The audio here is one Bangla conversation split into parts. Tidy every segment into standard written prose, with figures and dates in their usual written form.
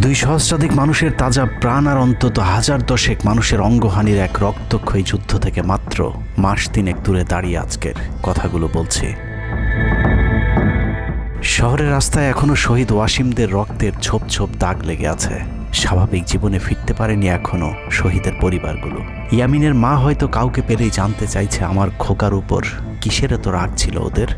দুই সহস্রাধিক মানুষের তাজা প্রাণ আর অন্তত হাজার দশেক মানুষের অঙ্গহানির এক রক্তক্ষয়ী যুদ্ধ থেকে মাত্র মাস তিনেক দূরে দাঁড়িয়ে আজকের কথাগুলো বলছি। শহরের রাস্তায় এখনো শহীদ ওয়াসিমদের রক্তের ছোপ ছোপ দাগ লেগে আছে। স্বাভাবিক জীবনে ফিরতে পারেনি এখনো শহীদের পরিবারগুলো। ইয়ামিনের মা হয়তো কাউকে পেলেই জানতে চাইছে আমার খোকার উপর কিসের এত রাগ ছিল ওদের।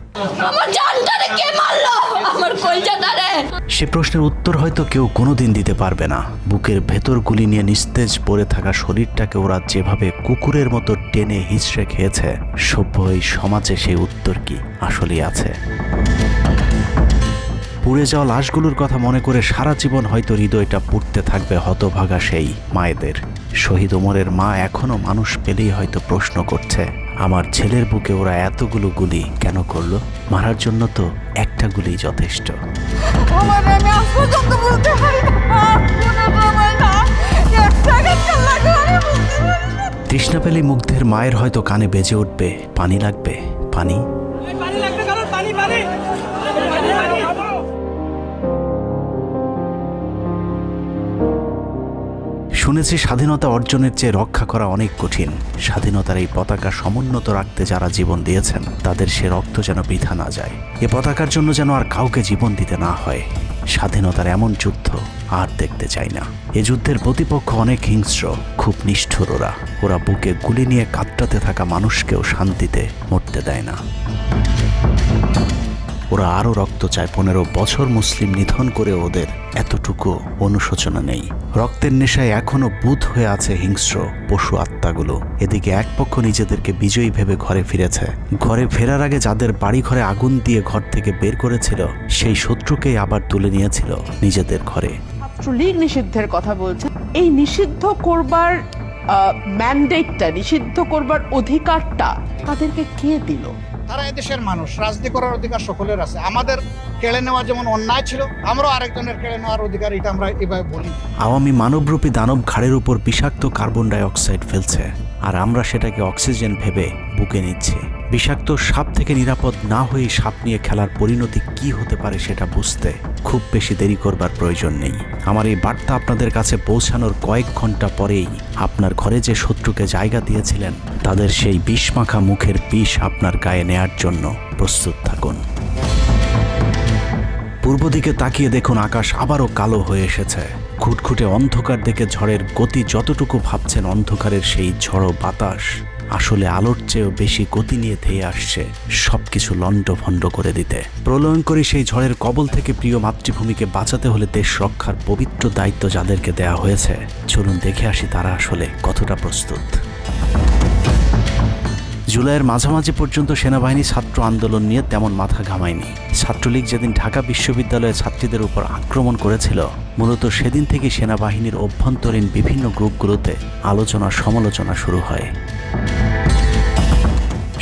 সে প্রশ্নের উত্তর হয়তো কেউ কোনোদিন দিতে পারবে না। বুকের ভেতর গুলি নিয়ে নিস্তেজ পড়ে থাকা শরীরটাকে ওরা যেভাবে কুকুরের মতো টেনে হিঁচড়ে খেয়েছে, সভ্য এই সমাজে সেই উত্তর কি আসলেই আছে? পুড়ে যাওয়া লাশগুলোর কথা মনে করে সারা জীবন হয়তো হৃদয়টা পুড়তে থাকবে হতভাগা সেই মায়েদের। শহীদ ওমরের মা এখনো মানুষ পেলেই হয়তো প্রশ্ন করছে, আমার ছেলের বুকে ওরা এতগুলো গুলি কেন করলো? মারার জন্য তো একটা গুলি যথেষ্ট। তৃষ্ণা পেলে মুগ্ধের মায়ের হয়তো কানে বেজে উঠবে, পানি লাগবে, পানি। শুনেছি স্বাধীনতা অর্জনের চেয়ে রক্ষা করা অনেক কঠিন। স্বাধীনতার এই পতাকা সমুন্নত রাখতে যারা জীবন দিয়েছেন তাদের সে রক্ত যেন বৃথা না যায়। এ পতাকার জন্য যেন আর কাউকে জীবন দিতে না হয়। স্বাধীনতার এমন যুদ্ধ আর দেখতে চাই না। এ যুদ্ধের প্রতিপক্ষ অনেক হিংস্র, খুব নিষ্ঠুর। ওরা বুকে গুলি নিয়ে কাতরাতে থাকা মানুষকেও শান্তিতে মরতে দেয় না। ওরা আরও রক্ত চায়। 15 বছর মুসলিম নিধন করে ওদের এতটুকু অনুশোচনা নেই। রক্তের নেশায় এখনো বুঁদ হয়ে আছে হিংস্র পশু আত্মাগুলো। এদিকে এক পক্ষ নিজেদেরকে বিজয়ী ভেবে ঘরে ফিরেছে। ঘরে ফেরার আগে যাদের বাড়ি ঘরে আগুন দিয়ে ঘর থেকে বের করেছিল, সেই শত্রুকেই আবার তুলে নিয়েছিল নিজেদের ঘরে। ছাত্রলীগ নিষিদ্ধের কথা বলছে। এই নিষিদ্ধ করবার ম্যান্ডেটটা, নিষিদ্ধ করবার অধিকারটা তাদেরকে কে দিল? তারা এদেশের মানুষ, রাজনীতি করার অধিকার সকলের আছে। আমাদের কেড়ে নেওয়া যেমন অন্যায় ছিল, আমরাও আরেকজনের কেড়ে নেওয়ার অধিকার, এটা আমরা এভাবে বলি। আওয়ামী মানবরূপী দানব ঘাড়ের উপর বিষাক্ত কার্বন ডাই অক্সাইড ফেলছে, আর আমরা সেটাকে অক্সিজেন ভেবে বুকে নিচ্ছি। বিষাক্ত সাপ থেকে নিরাপদ না হয়ে সাপ নিয়ে খেলার পরিণতি কি হতে পারে সেটা বুঝতে খুব বেশি দেরি করবার প্রয়োজন নেই। আমার এই বার্তা আপনাদের কাছে পৌঁছানোর কয়েক ঘন্টা পরেই আপনার ঘরে যে শত্রুকে জায়গা দিয়েছিলেন তাদের সেই বিষমাখা মুখের বিষ আপনার গায়ে নেয়ার জন্য প্রস্তুত থাকুন। পূর্ব দিকে তাকিয়ে দেখুন, আকাশ আবারও কালো হয়ে এসেছে। খুটখুটে অন্ধকার দেখে ঝড়ের গতি যতটুকু ভাবছেন, অন্ধকারের সেই ঝড়ো বাতাস আসলে আলোর চেয়েও বেশি গতি নিয়ে ধেয়ে আসছে সবকিছু লণ্ডভণ্ড করে দিতে। প্রলয়ঙ্করী সেই ঝড়ের কবল থেকে প্রিয় মাতৃভূমিকে বাঁচাতে হলে দেশ রক্ষার পবিত্র দায়িত্ব যাদেরকে দেয়া হয়েছে, চলুন দেখে আসি তারা আসলে কতটা প্রস্তুত। জুলাইয়ের মাঝামাঝি পর্যন্ত সেনাবাহিনী ছাত্র আন্দোলন নিয়ে তেমন মাথা ঘামায়নি। ছাত্রলীগ যেদিন ঢাকা বিশ্ববিদ্যালয়ে ছাত্রীদের উপর আক্রমণ করেছিল, মূলত সেদিন থেকে সেনাবাহিনীর অভ্যন্তরীণ বিভিন্ন গ্রুপগুলোতে আলোচনা সমালোচনা শুরু হয়।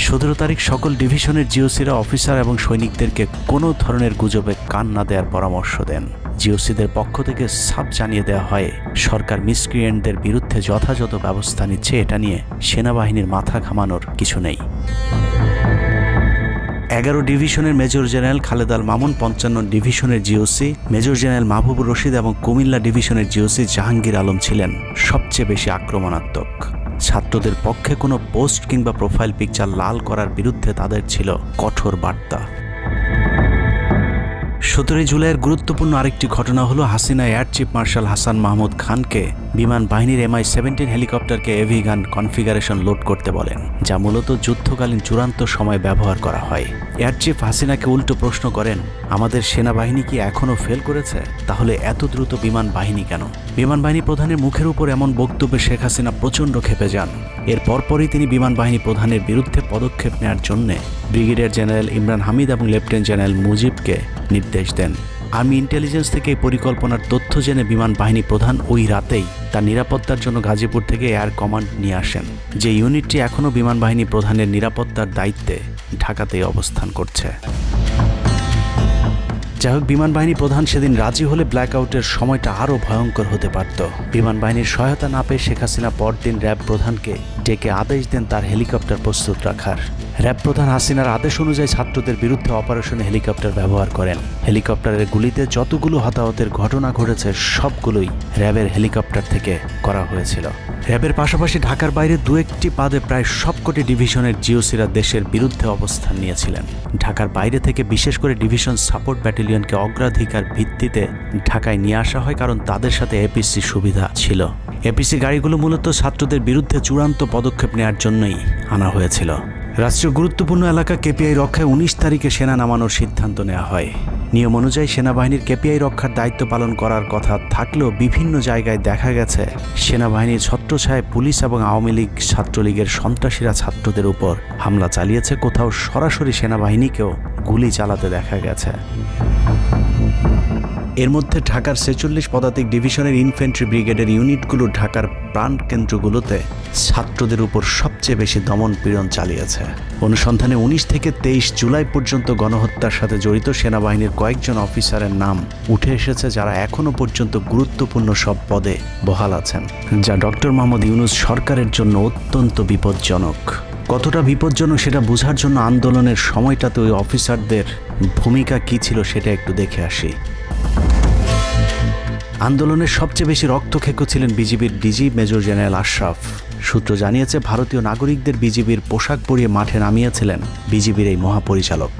17 তারিখ সকল ডিভিশনের জিওসিরা অফিসার এবং সৈনিকদেরকে কোনো ধরনের গুজবে কান না দেওয়ার পরামর্শ দেন। জিওসিদের পক্ষ থেকে সাফ জানিয়ে দেওয়া হয়, সরকার মিসক্রিয়েন্টদের বিরুদ্ধে যথাযথ ব্যবস্থা নিচ্ছে, এটা নিয়ে সেনাবাহিনীর মাথা ঘামানোর কিছু নেই। 11 ডিভিশনের মেজর জেনারেল খালেদ আল মামুন, 55 ডিভিশনের GOC major general Mahbubur Rashid এবং কুমিল্লা ডিভিশনের জিওসি জাহাঙ্গীর আলম ছিলেন সবচেয়ে বেশি আক্রমণাত্মক। ছাত্রদের পক্ষে কোনো পোস্ট কিংবা প্রোফাইল পিকচার লাল করার বিরুদ্ধে তাদের ছিল কঠোর বার্তা। 17 জুলাইয়ের গুরুত্বপূর্ণ আরেকটি ঘটনা হলো, Hasina air chief marshal Hasan Mahmud খানকে বিমান বাহিনীর MI-17 হেলিকপ্টারকে এভি গান কনফিগারেশন লোড করতে বলেন, যা মূলত যুদ্ধকালীন চূড়ান্ত সময় ব্যবহার করা হয়। এয়ার চিফ হাসিনাকে উল্টো প্রশ্ন করেন, আমাদের সেনাবাহিনী কি এখনও ফেল করেছে? তাহলে এত দ্রুত বিমান বাহিনী কেন? বিমান বাহিনী প্রধানের মুখের উপর এমন বক্তব্যে শেখ হাসিনা প্রচণ্ড ক্ষেপে যান। এর পরপরই তিনি বিমান বাহিনী প্রধানের বিরুদ্ধে পদক্ষেপ নেওয়ার জন্য ব্রিগেডিয়ার জেনারেল ইমরান হামিদ এবং লেফটেন্যান্ট জেনারেল মুজিবকে নির্দেশ দেন। আর্মি ইন্টেলিজেন্স থেকে এই পরিকল্পনার তথ্য জেনে বিমান বাহিনী প্রধান ওই রাতেই তার নিরাপত্তার জন্য গাজীপুর থেকে এয়ার কমান্ড নিয়ে আসেন, যে ইউনিটটি এখনও বিমান বাহিনী প্রধানের নিরাপত্তার দায়িত্বে ঢাকাতেই অবস্থান করছে। যাই হোক, বিমান বাহিনী প্রধান সেদিন রাজি হলে ব্ল্যাকআউটের সময়টা আরও ভয়ঙ্কর হতে পারত। বিমান বাহিনীর সহায়তা না পেয়ে শেখ হাসিনা পরদিন র্যাব প্রধানকে ডেকে আদেশ দেন তার হেলিকপ্টার প্রস্তুত রাখার। র্যাব প্রধান হাসিনার আদেশ অনুযায়ী ছাত্রদের বিরুদ্ধে অপারেশনে হেলিকপ্টার ব্যবহার করেন। হেলিকপ্টারের গুলিতে যতগুলো হতাহতের ঘটনা ঘটেছে সবগুলোই র্যাবের হেলিকপ্টার থেকে করা হয়েছিল। র্যাবের পাশাপাশি ঢাকার বাইরে দু একটি পাদে প্রায় সবকটি ডিভিশনের জিওসিরা দেশের বিরুদ্ধে অবস্থান নিয়েছিলেন। ঢাকার বাইরে থেকে বিশেষ করে ডিভিশন সাপোর্ট ব্যাটালিয়নকে অগ্রাধিকার ভিত্তিতে ঢাকায় নিয়ে আসা হয়, কারণ তাদের সাথে এপিসি সুবিধা ছিল। এপিসি গাড়িগুলো মূলত ছাত্রদের বিরুদ্ধে চূড়ান্ত পদক্ষেপ নেওয়ার জন্যই আনা হয়েছিল। রাষ্ট্রীয় গুরুত্বপূর্ণ এলাকা কেপিআই রক্ষায় 19 তারিখে সেনা নামানোর সিদ্ধান্ত নেওয়া হয়। নিয়ম অনুযায়ী সেনাবাহিনীর কেপিআই রক্ষার দায়িত্ব পালন করার কথা থাকলেও বিভিন্ন জায়গায় দেখা গেছে সেনাবাহিনীর ছত্রছায়ায় পুলিশ এবং আওয়ামী লীগ ছাত্রলীগের সন্ত্রাসীরা ছাত্রদের উপর হামলা চালিয়েছে। কোথাও সরাসরি সেনাবাহিনীকেও গুলি চালাতে দেখা গেছে। এর মধ্যে ঢাকার 46 পদাতিক ডিভিশনের ইনফ্যান্ট্রি ব্রিগেডের ইউনিটগুলো ঢাকার প্রাণকেন্দ্রগুলোতে ছাত্রদের উপর সবচেয়ে বেশি দমন পীড়ন চালিয়েছে। অনুসন্ধানে 19 থেকে 23 জুলাই পর্যন্ত গণহত্যার সাথে জড়িত সেনাবাহিনীর কয়েকজন অফিসারের নাম উঠে এসেছে, যারা এখনও পর্যন্ত গুরুত্বপূর্ণ সব পদে বহাল আছেন, যা ডক্টর মোহাম্মদ ইউনূস সরকারের জন্য অত্যন্ত বিপজ্জনক। কতটা বিপজ্জনক সেটা বোঝার জন্য আন্দোলনের সময়টাতে ওই অফিসারদের ভূমিকা কী ছিল সেটা একটু দেখে আসি। আন্দোলনের সবচেয়ে বেশি রক্তক্ষেকো ছিলেন বিজিবির ডিজি মেজর জেনারেল আশরাফ। সূত্র জানিয়েছে, ভারতীয় নাগরিকদের বিজিবির পোশাক পরিয়ে মাঠে নামিয়েছিলেন বিজিবির এই মহাপরিচালক।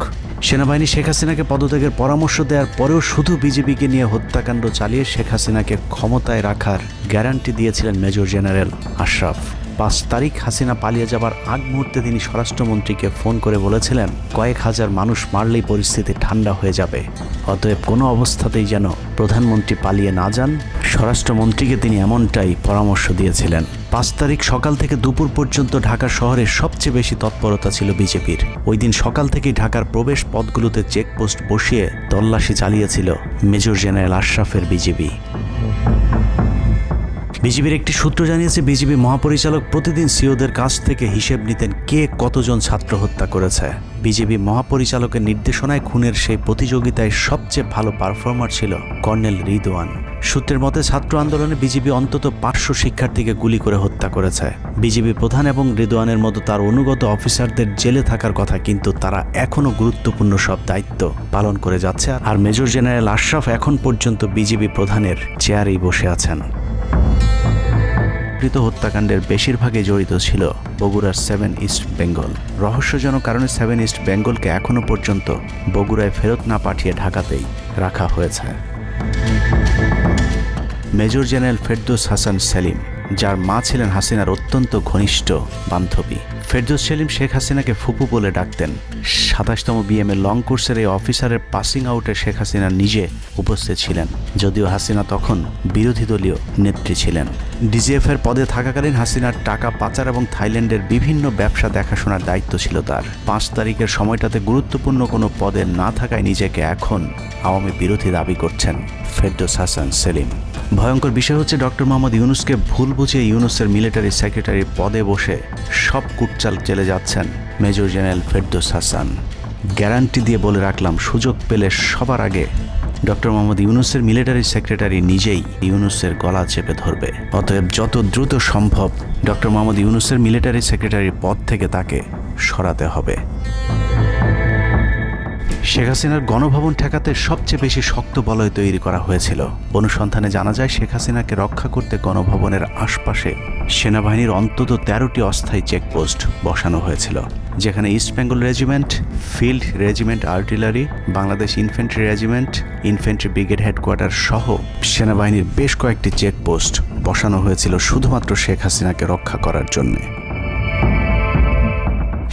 সেনাবাহিনী শেখ হাসিনাকে পদত্যাগের পরামর্শ দেওয়ার পরেও শুধু বিজিবিকে নিয়ে হত্যাকাণ্ড চালিয়ে শেখ হাসিনাকে ক্ষমতায় রাখার গ্যারান্টি দিয়েছিলেন মেজর জেনারেল আশরাফ। 5 তারিখ হাসিনা পালিয়ে যাবার আগ মুহূর্তে তিনি স্বরাষ্ট্রমন্ত্রীকে ফোন করে বলেছিলেন, কয়েক হাজার মানুষ মারলেই পরিস্থিতি ঠান্ডা হয়ে যাবে, অতএব কোনো অবস্থাতেই যেন প্রধানমন্ত্রী পালিয়ে না যান। স্বরাষ্ট্রমন্ত্রীকে তিনি এমনটাই পরামর্শ দিয়েছিলেন। 5 তারিখ সকাল থেকে দুপুর পর্যন্ত ঢাকা শহরে সবচেয়ে বেশি তৎপরতা ছিল বিজেপির। ওই দিন সকাল থেকেই ঢাকার প্রবেশ পথগুলোতে চেকপোস্ট বসিয়ে তল্লাশি চালিয়েছিল মেজর জেনারেল আশরাফের বিজিবি। বিজিবির একটি সূত্র জানিয়েছে, বিজিবি মহাপরিচালক প্রতিদিন সিওদের কাছ থেকে হিসেব নিতেন কে কতজন ছাত্র হত্যা করেছে। বিজিবি মহাপরিচালকের নির্দেশনায় খুনের সেই প্রতিযোগিতায় সবচেয়ে ভালো পারফর্মার ছিল কর্নেল রিদওয়ান। সূত্রের মতে, ছাত্র আন্দোলনে বিজিবি অন্তত 500 শিক্ষার্থীকে গুলি করে হত্যা করেছে। বিজিবি প্রধান এবং রিদওয়ানের মতো তার অনুগত অফিসারদের জেলে থাকার কথা, কিন্তু তারা এখনও গুরুত্বপূর্ণ সব দায়িত্ব পালন করে যাচ্ছে। আর মেজর জেনারেল আশরাফ এখন পর্যন্ত বিজিবি প্রধানের চেয়ারেই বসে আছেন। হত্যাকাণ্ডের বেশিরভাগই জড়িত ছিল বগুড়ার 7 ইস্ট বেঙ্গল। রহস্যজনক কারণে 7 ইস্ট বেঙ্গলকে এখনও পর্যন্ত বগুড়ায় ফেরত না পাঠিয়ে ঢাকাতেই রাখা হয়েছে। মেজর জেনারেল ফেরদৌস হাসান সেলিম, যার মা ছিলেন হাসিনার অত্যন্ত ঘনিষ্ঠ বান্ধবী। ফেরদৌস সেলিম শেখ হাসিনাকে ফুপু বলে ডাকতেন। 27তম বিএমএ লং কোর্সের এই অফিসারের পাসিং আউটে শেখ হাসিনা নিজে উপস্থিত ছিলেন, যদিও হাসিনা তখন বিরোধী দলীয় নেত্রী ছিলেন। ডিজিএফের পদে থাকাকালীন হাসিনার টাকা পাচার এবং থাইল্যান্ডের বিভিন্ন ব্যবসা দেখাশোনার দায়িত্ব ছিল তার। 5 তারিখের সময়টাতে গুরুত্বপূর্ণ কোনো পদে না থাকায় নিজেকে এখন আওয়ামী বিরোধী দাবি করছেন ফেরদৌস হাসান সেলিম। ভয়ঙ্কর বিষয় হচ্ছে, ডক্টর মোহাম্মদ ইউনূসকে ভুল বুঝিয়ে ইউনূসের মিলিটারি সেক্রেটারির পদে বসে সব কুটচাল চলে যাচ্ছেন major general Ferdous Hasan. Guarantee দিয়ে বলে রাখলাম, সুযোগ পেলে সবার আগে ডক্টর মোহাম্মদ ইউনূসের মিলিটারি সেক্রেটারি নিজেই ইউনূসের গলা চেপে ধরবে। অতএব যত দ্রুত সম্ভব ডক্টর মোহাম্মদ ইউনূসের মিলিটারি সেক্রেটারির পদ থেকে তাকে সরাতে হবে। শেখ হাসিনার গণভবন ঠেকাতে সবচেয়ে বেশি শক্ত বলয় তৈরি করা হয়েছিল। অনুসন্ধানে জানা যায়, শেখ হাসিনাকে রক্ষা করতে গণভবনের আশপাশে সেনাবাহিনীর অন্তত 13টি অস্থায়ী চেকপোস্ট বসানো হয়েছিল, যেখানে east Bengal regiment, field regiment artillery, Bangladesh infantry regiment, infantry brigade headquarter সহ সেনাবাহিনীর বেশ কয়েকটি চেকপোস্ট বসানো হয়েছিল শুধুমাত্র শেখ হাসিনাকে রক্ষা করার জন্যে।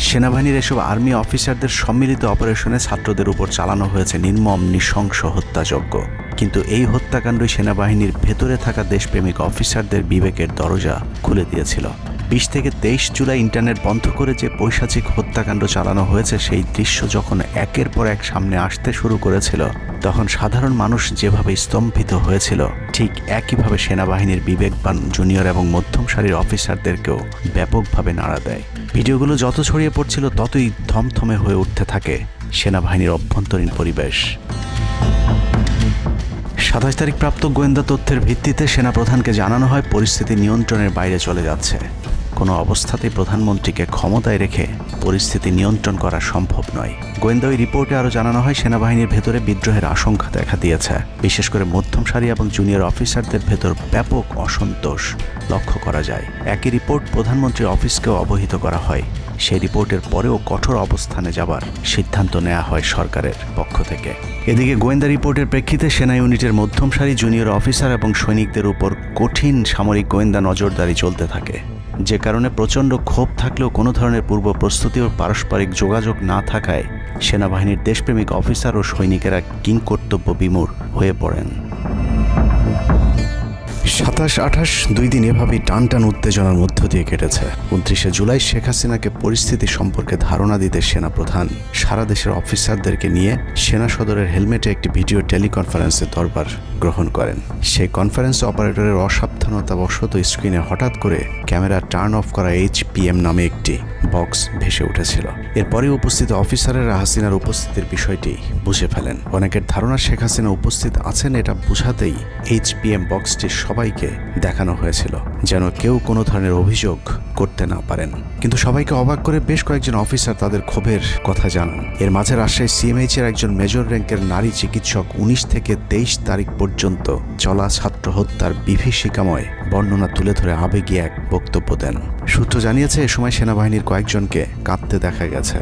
সেনাবাহিনীর এসব আর্মি অফিসারদের সম্মিলিত অপারেশনে ছাত্রদের উপর চালানো হয়েছে নির্মম নৃশংস হত্যাযজ্ঞ। কিন্তু এই হত্যাকাণ্ডই সেনাবাহিনীর ভেতরে থাকা দেশপ্রেমিক অফিসারদের বিবেকের দরজা খুলে দিয়েছিল। 20 থেকে 23 জুলাই ইন্টারনেট বন্ধ করে যে পৈশাচিক হত্যাকাণ্ড চালানো হয়েছে, সেই দৃশ্য যখন একের পর এক সামনে আসতে শুরু করেছিল, তখন সাধারণ মানুষ যেভাবে স্তম্ভিত হয়েছিল, ঠিক একইভাবে সেনাবাহিনীর বিবেকবান জুনিয়র এবং মধ্যম সারির অফিসারদেরকেও ব্যাপকভাবে নাড়া দেয়। ভিডিওগুলো যত ছড়িয়ে পড়ছিল, ততই থমথমে হয়ে উঠতে থাকে সেনাবাহিনীর অভ্যন্তরীণ পরিবেশ। 27 তারিখ প্রাপ্ত গোয়েন্দা তথ্যের ভিত্তিতে সেনাপ্রধানকে জানানো হয় পরিস্থিতি নিয়ন্ত্রণের বাইরে চলে যাচ্ছে। কোনো অবস্থাতেই প্রধানমন্ত্রীকে ক্ষমতায় রেখে পরিস্থিতি নিয়ন্ত্রণ করা সম্ভব নয়। গোয়েন্দা ওই রিপোর্টে আরও জানানো হয় সেনাবাহিনীর ভেতরে বিদ্রোহের আশঙ্কা দেখা দিয়েছে। বিশেষ করে মধ্যম সারি এবং জুনিয়র অফিসারদের ভেতর ব্যাপক অসন্তোষ লক্ষ্য করা যায়। একই রিপোর্ট প্রধানমন্ত্রীর অফিসকেও অবহিত করা হয়। সেই রিপোর্টের পরেও কঠোর অবস্থানে যাবার সিদ্ধান্ত নেওয়া হয় সরকারের পক্ষ থেকে। এদিকে গোয়েন্দা রিপোর্টের প্রেক্ষিতে সেনা ইউনিটের মধ্যম সারি জুনিয়র অফিসার এবং সৈনিকদের উপর কঠিন সামরিক গোয়েন্দা নজরদারি চলতে থাকে, যে কারণে প্রচণ্ড ক্ষোভ থাকলেও কোনো ধরনের পূর্ব প্রস্তুতি ও পারস্পরিক যোগাযোগ না থাকায় সেনাবাহিনীর দেশপ্রেমিক অফিসার ও সৈনিকেরা কিংকর্তব্য বিমূঢ় হয়ে পড়েন। 27-28 দুই দিন এভাবেই টান উত্তেজনার মধ্য দিয়ে কেটেছে। 29শে জুলাই শেখ হাসিনাকে পরিস্থিতি সম্পর্কে ধারণা দিতে সেনাপ্রধান সারা দেশের অফিসারদেরকে নিয়ে সেনা সদরের হেলমেটে একটি ভিডিও টেলিকনফারেন্সে দরবার গ্রহণ করেন। সেই কনফারেন্সে অপারেটরের অসাবধানতাবশত স্ক্রিনে হঠাৎ করে ক্যামেরা টার্ন অফ করা HPM নামে একটি বক্স ভেসে উঠেছিল। এরপরে উপস্থিত অফিসারেরা হাসিনার উপস্থিতির বিষয়টি বুঝে ফেলেন। অনেকের ধারণা শেখ হাসিনা উপস্থিত আছেন এটা বোঝাতেই HPM বক্সটি সবাইকে দেখানো হয়েছিল, যেন কেউ কোনো ধরনের অভিযোগ করতে না পারেন। কিন্তু সবাইকে অবাক করে বেশ কয়েকজন অফিসার তাদের ক্ষোভের কথা জানান। এর মাঝে রাজশাহী CMH এর একজন মেজর র্যাঙ্কের নারী চিকিৎসক 19 থেকে 23 তারিখ পর্যন্ত চলা ছাত্র হত্যার বিভীষিকাময় বর্ণনা তুলে ধরে আবেগী এক বক্তব্য দেন। সূত্র জানিয়েছে এ সময় সেনাবাহিনীর কয়েকজনকে কাঁদতে দেখা গেছে।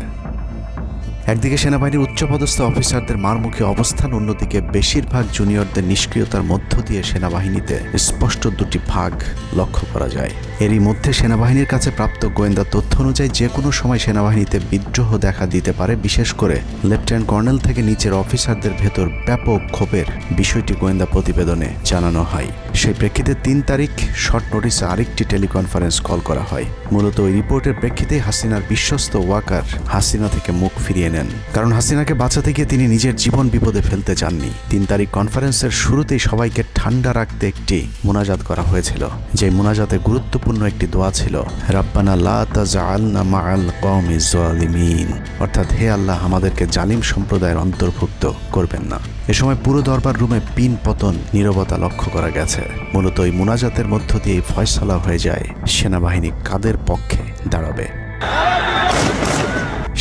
একদিকে সেনাবাহিনীর উচ্চপদস্থ অফিসারদের মারমুখী অবস্থান, অন্যদিকে বেশিরভাগ জুনিয়রদের নিষ্ক্রিয়তার মধ্য দিয়ে সেনাবাহিনীতে স্পষ্ট দুটি ভাগ লক্ষ্য করা যায়। এরই মধ্যে সেনাবাহিনীর কাছে প্রাপ্ত গোয়েন্দা তথ্য অনুযায়ী যে কোনো সময় সেনাবাহিনীতে বিদ্রোহ দেখা দিতে পারে। বিশেষ করে লেফটেন্যান্ট কর্নেল থেকে নিচের অফিসারদের ভেতর ব্যাপক ক্ষোভের বিষয়টি গোয়েন্দা প্রতিবেদনে জানানো হয়। সেই প্রেক্ষিতে 3 তারিখ শর্ট নোটিসে আরেকটি টেলিকনফারেন্স কল করা হয়। মূলত ওই রিপোর্টের প্রেক্ষিতে হাসিনার বিশ্বস্ত ওয়াকার হাসিনা থেকে মুখ ফিরিয়ে নেন, কারণ হাসিনাকে বাঁচাতে গিয়ে তিনি নিজের জীবন বিপদে ফেলতে চাননি। 3 তারিখ কনফারেন্সের শুরুতেই সবাইকে ঠান্ডা রাখতে একটি মোনাজাত করা হয়েছিল। যে মোনাজাতে গুরুত্বপূর্ণ একটি দোয়া ছিল রাব্বানা লা তাজআলনা মাআল কওমিজ জালিমিন, অর্থাৎ হে আল্লাহ আমাদেরকে জালিম সম্প্রদায়ের অন্তর্ভুক্ত করবেন না। এ সময় পুরো দরবার রুমে পিন পতন নীরবতা লক্ষ্য করা গেছে। মূলত এই মোনাজাতের মধ্য দিয়ে ফয়সালা হয়ে যায় সেনাবাহিনী কাদের পক্ষে দাঁড়াবে।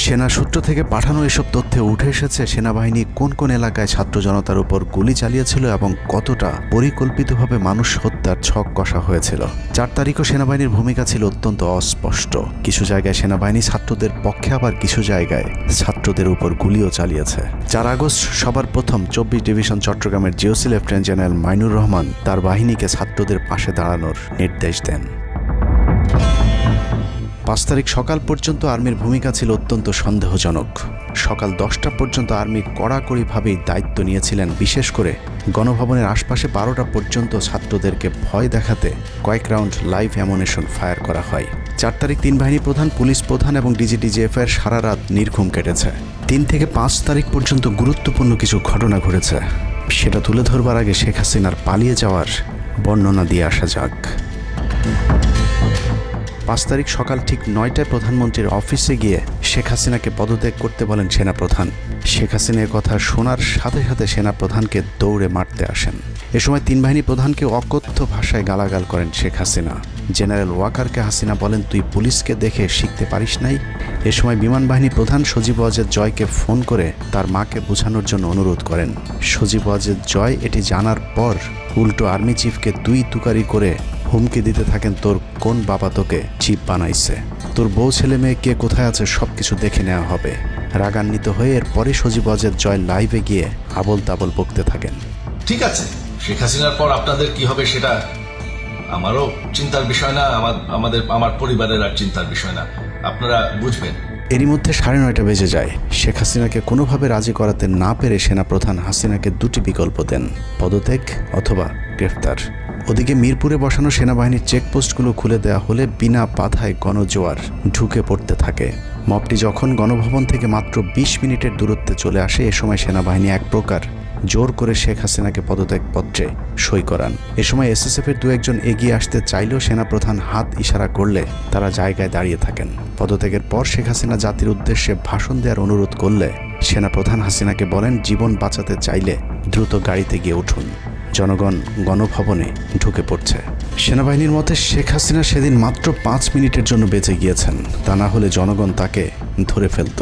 সেনা সূত্র থেকে পাঠানো এসব তথ্যে উঠে এসেছে সেনাবাহিনী কোন কোন এলাকায় ছাত্র জনতার উপর গুলি চালিয়েছিল এবং কতটা পরিকল্পিতভাবে মানুষ হত্যার ছক কষা হয়েছিল। 4 তারিখও সেনাবাহিনীর ভূমিকা ছিল অত্যন্ত অস্পষ্ট। কিছু জায়গায় সেনাবাহিনী ছাত্রদের পক্ষে, আবার কিছু জায়গায় ছাত্রদের উপর গুলিও চালিয়েছে। 4 আগস্ট সবার প্রথম 24 ডিভিশন চট্টগ্রামের GOC lieutenant general Mainur Rahman তার বাহিনীকে ছাত্রদের পাশে দাঁড়ানোর নির্দেশ দেন। 5 তারিখ সকাল পর্যন্ত আর্মির ভূমিকা ছিল অত্যন্ত সন্দেহজনক। সকাল 10টা পর্যন্ত আর্মি কড়াকড়িভাবেই দায়িত্ব নিয়েছিলেন। বিশেষ করে গণভবনের আশপাশে 12টা পর্যন্ত ছাত্রদেরকে ভয় দেখাতে কয়েক রাউন্ড লাইভ অ্যামুনেশন ফায়ার করা হয়। 4 তারিখ 3 বাহিনী প্রধান, পুলিশ প্রধান এবং DGDGF-এর সারা রাত নির্ঘুম কেটেছে। 3 থেকে 5 তারিখ পর্যন্ত গুরুত্বপূর্ণ কিছু ঘটনা ঘটেছে, সেটা তুলে ধরবার আগে শেখ হাসিনার পালিয়ে যাওয়ার বর্ণনা দিয়ে আসা যাক। 5 তারিখ সকাল ঠিক 9টায় প্রধানমন্ত্রীর অফিসে গিয়ে শেখ হাসিনাকে পদত্যাগ করতে বলেন সেনাপ্রধান। শেখ হাসিনার কথা শোনার সাথে সাথে সেনাপ্রধানকে দৌড়ে মারতে আসেন। এ সময় 3 বাহিনী প্রধানকে অকথ্য ভাষায় গালাগাল করেন শেখ হাসিনা। জেনারেল ওয়াকারকে হাসিনা বলেন, তুই পুলিশকে দেখে শিখতে পারিস নাই? এ সময় বিমান বাহিনী প্রধান সজীব ওয়াজেদ জয়কে ফোন করে তার মাকে বোঝানোর জন্য অনুরোধ করেন। সজীব ওয়াজেদ জয় এটি জানার পর উল্টো আর্মি চিফকে তুই তুকারি করে হুমকি দিতে থাকেন, তোর কোন বাবা তোকে চিফ বানাইছে, তোর বউ ছেলে মেয়ে কে কোথায় আছে সবকিছু দেখে নেওয়া হবে। রাগান্বিত হয়ে এরপরে সজীব ওয়াজেদ জয় লাইভে গিয়ে আবল তাবল বকতে থাকেন। ঠিক আছে, শেখ হাসিনার পর আপনাদের কি হবে সেটা আমারও চিন্তার বিষয় না, আমার পরিবারের আর চিন্তার বিষয় না, আপনারা বুঝবেন। এরই মধ্যে 9:30 বেজে যায়। শেখ হাসিনাকে কোনোভাবে রাজি করাতে না পেরে সেনাপ্রধান হাসিনাকে 2টি বিকল্প দেন, পদত্যাগ অথবা গ্রেফতার। ওদিকে মিরপুরে বসানো সেনাবাহিনীর চেকপোস্টগুলো খুলে দেওয়া হলে বিনা বাধায় গণজোয়ার ঢুকে পড়তে থাকে। মবটি যখন গণভবন থেকে মাত্র 20 মিনিটের দূরত্বে চলে আসে, এ সময় সেনাবাহিনী এক প্রকার জোর করে শেখ হাসিনাকে পদত্যাগপত্রে সই করান। এ সময় SSF-এর 2-1 এগিয়ে আসতে চাইলেও সেনাপ্রধান হাত ইশারা করলে তারা জায়গায় দাঁড়িয়ে থাকেন। পদত্যাগের পর শেখ হাসিনা জাতির উদ্দেশ্যে ভাষণ দেওয়ার অনুরোধ করলে সেনাপ্রধান হাসিনাকে বলেন, জীবন বাঁচাতে চাইলে দ্রুত গাড়িতে গিয়ে উঠুন, জনগণ গণভবনে ঢুকে পড়ছে। সেনাবাহিনীর মতে শেখ হাসিনা সেদিন মাত্র 5 মিনিটের জন্য বেঁচে গিয়েছেন, তা না হলে জনগণ তাকে ধরে ফেলত।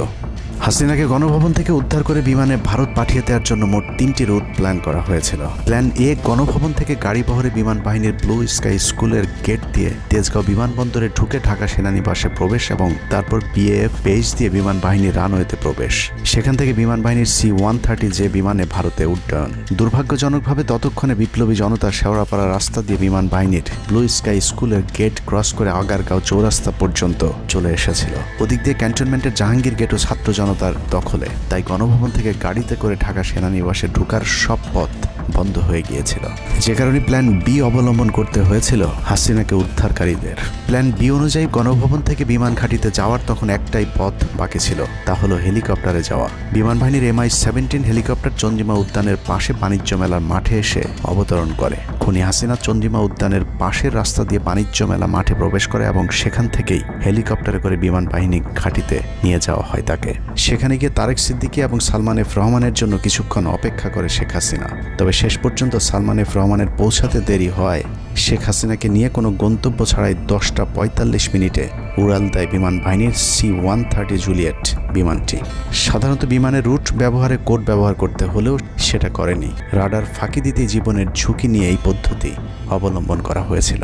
হাসিনাকে গণভবন থেকে উদ্ধার করে বিমানে ভারত পাঠিয়ে দেওয়ার জন্য মোট 3টি রুট প্ল্যান করা হয়েছিল। প্ল্যান এ, গণভবন থেকে গাড়ি বহরে বিমান বাহিনীর ব্লু স্কাই স্কুলের গেট দিয়ে তেজগাঁও বিমানবন্দরে ঢুকে ঢাকা সেনানিবাসে প্রবেশ এবং তারপর বিএএফ বেস দিয়ে বিমান বাহিনীর রানওয়েতে প্রবেশ। সেখান থেকে বিমান বাহিনীর C-130 যে বিমানে ভারতে উড্ডয়ন। দুর্ভাগ্যজনকভাবে ততক্ষণে বিপ্লবী জনতা শেওড়াপাড়া রাস্তা দিয়ে বিমান বাহিনীর ব্লু স্কাই স্কুলের গেট ক্রস করে আগারগাঁও চৌরাস্তা পর্যন্ত চলে এসেছিল। ওদিক দিয়ে ক্যান্টনমেন্টের জাহাঙ্গীর গেটও ছাত্র জনতার দখলে, তাই গণভবন থেকে গাড়িতে করে ঢাকা সেনানিবাসে ঢোকার সব পথ বন্ধ হয়ে গিয়েছিল, যে কারণে প্ল্যান বি অবলম্বন করতে হয়েছিল হাসিনাকে উদ্ধারকারীদের। প্ল্যান বি অনুযায়ী গণভবন থেকে বিমান ঘাঁটিতে যাওয়ার তখন একটাই পথ বাকি ছিল, তা হলো হেলিকপ্টারে যাওয়া। বিমান বাহিনীর MI-17 হেলিকপ্টার চন্দ্রিমা উদ্যানের পাশে বাণিজ্য মেলার মাঠে এসে অবতরণ করে। খুনি হাসিনা চন্দ্রিমা উদ্যানের পাশের রাস্তা দিয়ে বাণিজ্য মেলা মাঠে প্রবেশ করে এবং সেখান থেকেই হেলিকপ্টারে করে বিমান বাহিনী ঘাঁটিতে নিয়ে যাওয়া হয় তাকে। সেখানে গিয়ে তারেক সিদ্দিকী এবং সালমান এফ রহমানের জন্য কিছুক্ষণ অপেক্ষা করে শেখ হাসিনা। তবে শেষ পর্যন্ত সালমান এফ রহমানের পৌঁছাতে দেরি হয় শেখ হাসিনাকে নিয়ে কোনো গন্তব্য ছাড়াই 10টা 45 মিনিটে উড়াল দেয় বিমান বাহিনীর C-130 জুলিয়েট বিমানটি। সাধারণত বিমানের রুট ব্যবহারে কোড ব্যবহার করতে হলেও সেটা করেনি। রাডার ফাঁকি দিতে জীবনের ঝুঁকি নিয়ে এই পদ্ধতি অবলম্বন করা হয়েছিল।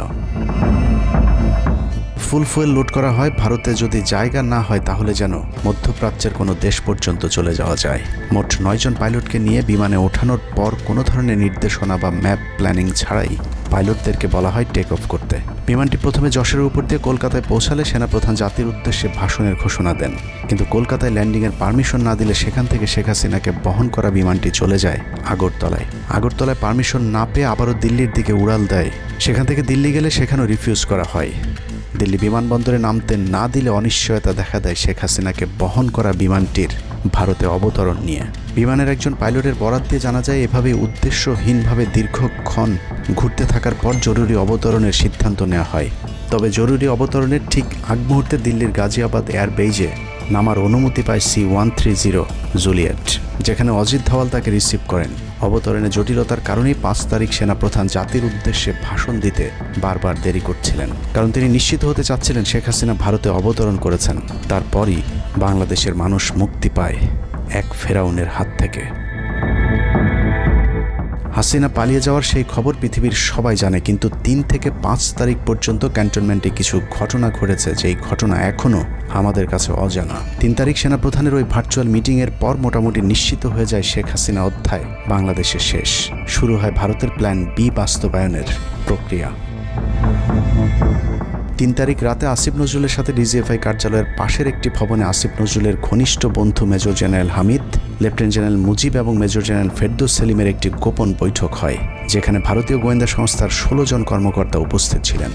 ফুল ফুয়েল লোড করা হয়। ভারতে যদি জায়গা না হয় তাহলে যেন মধ্যপ্রাচ্যের কোনো দেশ পর্যন্ত চলে যাওয়া যায়। মোট 9 জন পাইলটকে নিয়ে বিমানে ওঠানোর পর কোনো ধরনের নির্দেশনা বা ম্যাপ প্ল্যানিং ছাড়াই পাইলটদেরকে বলা হয় টেক অফ করতে। বিমানটি প্রথমে যশোরের উপর দিয়ে কলকাতায় পৌঁছালে সেনাপ্রধান জাতির উদ্দেশ্যে ভাষণের ঘোষণা দেন, কিন্তু কলকাতায় ল্যান্ডিংয়ের পারমিশন না দিলে সেখান থেকে শেখ হাসিনাকে বহন করা বিমানটি চলে যায় আগরতলায়। আগরতলায় পারমিশন না পেয়ে আবারও দিল্লির দিকে উড়াল দেয়। সেখান থেকে দিল্লি গেলে সেখানেও রিফিউজ করা হয়। দিল্লি বিমানবন্দরে নামতে না দিলে অনিশ্চয়তা দেখা দেয় শেখ হাসিনাকে বহন করা বিমানটির ভারতে অবতরণ নিয়ে। বিমানের একজন পাইলটের বরাত দিয়ে জানা যায় এভাবে উদ্দেশ্যহীনভাবে দীর্ঘক্ষণ ঘুরতে থাকার পর জরুরি অবতরণের সিদ্ধান্ত নেওয়া হয়। তবে জরুরি অবতরণের ঠিক আগ মুহূর্তে দিল্লির গাজিয়াবাদ এয়ারবেজে নামার অনুমতি পায় C-130 জুলিয়েট, যেখানে অজিত ধওয়াল তাকে রিসিভ করেন। অবতরণে জটিলতার কারণেই 5 তারিখ সেনাপ্রধান জাতির উদ্দেশ্যে ভাষণ দিতে বারবার দেরি করছিলেন, কারণ তিনি নিশ্চিত হতে চাচ্ছিলেন শেখ হাসিনা ভারতে অবতরণ করেছেন। তারপরই বাংলাদেশের মানুষ মুক্তি পায় এক ফেরাউনের হাত থেকে। হাসিনা পালিয়ে যাওয়ার সেই খবর পৃথিবীর সবাই জানে, কিন্তু 3 থেকে 5 তারিখ পর্যন্ত ক্যান্টনমেন্টে কিছু ঘটনা ঘটেছে যেই ঘটনা এখনও আমাদের কাছে অজানা। 3 তারিখ সেনাপ্রধানের ওই ভার্চুয়াল মিটিংয়ের পর মোটামুটি নিশ্চিত হয়ে যায় শেখ হাসিনা অধ্যায় বাংলাদেশের শেষ। শুরু হয় ভারতের প্ল্যান বি বাস্তবায়নের প্রক্রিয়া। 3 তারিখ রাতে আসিফ নজরুলের সাথে ডিজিএফআই কার্যালয়ের পাশের একটি ভবনে আসিফ নজরুলের ঘনিষ্ঠ বন্ধু major general Hamid, lieutenant general Mujib এবং মেজর জেনারেল ফেরদৌস সেলিমের একটি গোপন বৈঠক হয়, যেখানে ভারতীয় গোয়েন্দা সংস্থার 16 জন কর্মকর্তা উপস্থিত ছিলেন।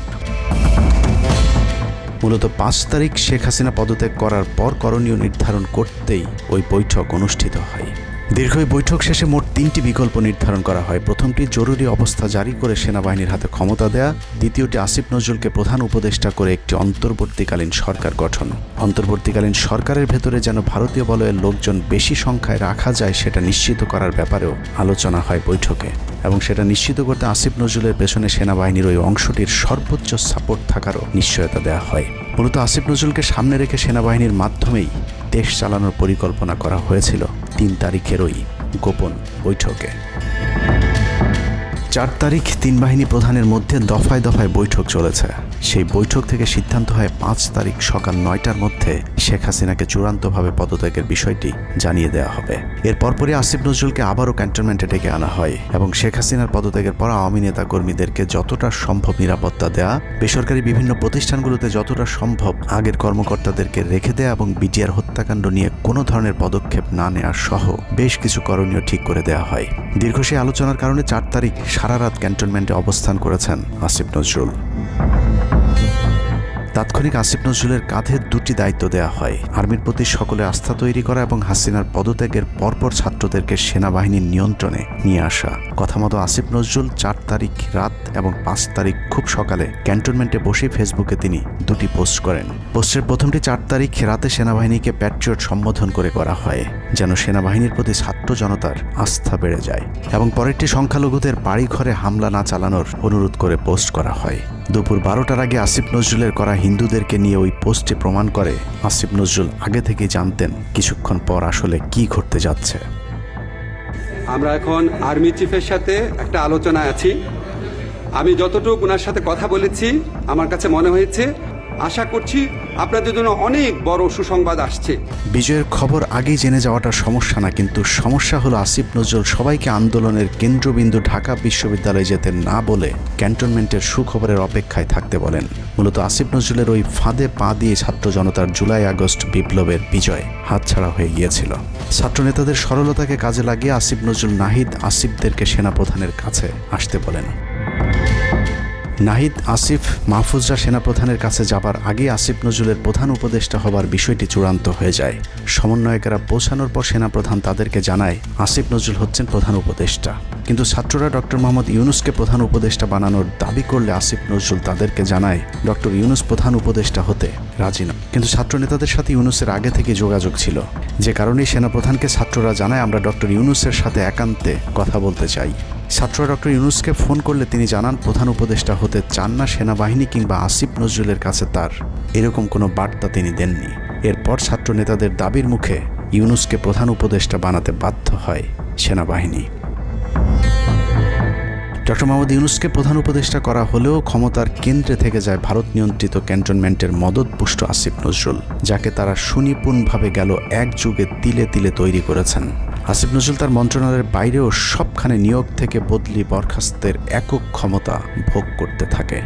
মূলত 5 তারিখ শেখ হাসিনা পদত্যাগ করার পর করণীয় নির্ধারণ করতেই ওই বৈঠক অনুষ্ঠিত হয়। দীর্ঘ বৈঠক শেষে মোট 3টি বিকল্প নির্ধারণ করা হয়। প্রথমটি জরুরি অবস্থা জারি করে সেনাবাহিনীর হাতে ক্ষমতা দেয়া, দ্বিতীয়টি আসিফ নজরুলকে প্রধান উপদেষ্টা করে একটি অন্তর্বর্তীকালীন সরকার গঠন। অন্তর্বর্তীকালীন সরকারের ভেতরে যেন ভারতীয় বলয়ের লোকজন বেশি সংখ্যায় রাখা যায় সেটা নিশ্চিত করার ব্যাপারেও আলোচনা হয় বৈঠকে, এবং সেটা নিশ্চিত করতে আসিফ নজরুলের পেছনে সেনাবাহিনীর ওই অংশটির সর্বোচ্চ সাপোর্ট থাকারও নিশ্চয়তা দেওয়া হয়। মূলত আসিফ নজরুলকে সামনে রেখে সেনাবাহিনীর মাধ্যমেই দেশ চালানোর পরিকল্পনা করা হয়েছিল 3 তারিখের ওই গোপন বৈঠকে। 4 তারিখ 3 বাহিনী প্রধানের মধ্যে দফায় দফায় বৈঠক চলেছে। সেই বৈঠক থেকে সিদ্ধান্ত হয় 5 তারিখ সকাল 9টার মধ্যে শেখ হাসিনাকে চূড়ান্তভাবে পদত্যাগের বিষয়টি জানিয়ে দেওয়া হবে। এর পরপরই আসিফ নজরুলকে আবারও ক্যান্টনমেন্টে ডেকে আনা হয় এবং শেখ হাসিনার পদত্যাগের পর আওয়ামী নেতা কর্মীদেরকে যতটা সম্ভব নিরাপত্তা দেয়া, বেসরকারি বিভিন্ন প্রতিষ্ঠানগুলোতে যতটা সম্ভব আগের কর্মকর্তাদেরকে রেখে দেয়া এবং বিটিআর হত্যাকাণ্ড নিয়ে কোনো ধরনের পদক্ষেপ না নেওয়ার সহ বেশ কিছু করণীয় ঠিক করে দেওয়া হয়। দীর্ঘ সেই আলোচনার কারণে 4 তারিখ সারা রাত ক্যান্টনমেন্টে অবস্থান করেছেন আসিফ নজরুল। তাৎক্ষণিক আসিফ নজরুলের কাঁধে 2টি দায়িত্ব দেওয়া হয়: আর্মির প্রতি সকলে আস্থা তৈরি করা এবং হাসিনার পদত্যাগের পরপর ছাত্রদেরকে সেনাবাহিনীর নিয়ন্ত্রণে নিয়ে আসা। কথা মতো আসিফ নজরুল 4 তারিখ রাত এবং 5 তারিখ খুব সকালে ক্যান্টনমেন্টে বসে ফেসবুকে তিনি 2টি পোস্ট করেন। পোস্টের প্রথমটি 4 তারিখ রাতে সেনাবাহিনীকে প্যাট্রিয়ট সম্বোধন করে করা হয়। যেন সেনাবাহিনীর প্রতি ছাত্র জনতার আস্থা বেড়ে যায়। এবং পরেরটি সংখ্যালঘুদের বাড়িঘরে হামলা না চালানোর অনুরোধ করে পোস্ট করা হয়। দুপুর 12টার আগে আসিফ নজরুলের করা হিন্দুদেরকে নিয়ে ওই পোস্টে প্রমাণ করে আসিফ নজরুল আগে থেকে জানতেন কিছুক্ষণ পর আসলে কি ঘটতে যাচ্ছে। আমরা এখন আর্মি চিফের সাথে একটা আলোচনায় আছি। আমি যতটুকু ওনার সাথে কথা বলেছি আমার কাছে মনে হয়েছে, আশা করছি আপনাদের জন্য অনেক বড় সুসংবাদ আসছে। বিজয়ের খবর আগেই জেনে যাওয়াটা সমস্যা না, কিন্তু সমস্যা হলো আসিফ নজরুল সবাইকে আন্দোলনের কেন্দ্রবিন্দু ঢাকা বিশ্ববিদ্যালয়ে যেতে না বলে ক্যান্টনমেন্টের সুখবরের অপেক্ষায় থাকতে বলেন। মূলত আসিফ নজরুলের ওই ফাঁদে পা দিয়ে ছাত্র জনতার জুলাই আগস্ট বিপ্লবের বিজয় হাতছাড়া হয়ে গিয়েছিল। ছাত্রনেতাদের সরলতাকে কাজে লাগিয়ে আসিফ নজরুল নাহিদ আসিফদেরকে সেনাপ্রধানের কাছে আসতে বলেন। নাহিদ, আসিফ, মাহফুজরা সেনাপ্রধানের কাছে যাবার আগে আসিফ নজরুলের প্রধান উপদেষ্টা হবার বিষয়টি চূড়ান্ত হয়ে যায়। সমন্বয়কেরা পৌঁছানোর পর সেনাপ্রধান তাদেরকে জানায় আসিফ নজরুল হচ্ছেন প্রধান উপদেষ্টা। কিন্তু ছাত্ররা ডক্টর মোহাম্মদ ইউনুসকে প্রধান উপদেষ্টা বানানোর দাবি করলে আসিফ নজরুল তাদেরকে জানায় ডক্টর ইউনুস প্রধান উপদেষ্টা হতে রাজি নয়। কিন্তু ছাত্র নেতাদের সাথে ইউনুসের আগে থেকে যোগাযোগ ছিল, যে কারণেই সেনাপ্রধানকে ছাত্ররা জানায় আমরা ডক্টর ইউনুসের সাথে একান্তে কথা বলতে চাই। ছাত্ররা ডক্টর ইউনুসকে ফোন করলে তিনি জানান প্রধান উপদেষ্টা হতে চান না সেনাবাহিনী কিংবা আসিফ নজরুলের কাছে তার এরকম কোনো বার্তা তিনি দেননি। এরপর ছাত্র নেতাদের দাবির মুখে ইউনুসকে প্রধান উপদেষ্টা বানাতে বাধ্য হয় সেনাবাহিনী। ডক্টর মোহাম্মদ ইউনুসকে প্রধান উপদেষ্টা করা হলেও ক্ষমতার কেন্দ্রে থেকে যায় ভারত নিয়ন্ত্রিত ক্যান্টনমেন্টের মদতপুষ্ট আসিফ নজরুল, যাকে তারা সুনিপুণভাবে গেল এক যুগে তিলে তিলে তৈরি করেছেন। আসিফ নজরুল তার মন্ত্রণালয়ের বাইরেও সবখানে নিয়োগ থেকে বদলি বরখাস্তের একক ক্ষমতা ভোগ করতে থাকে।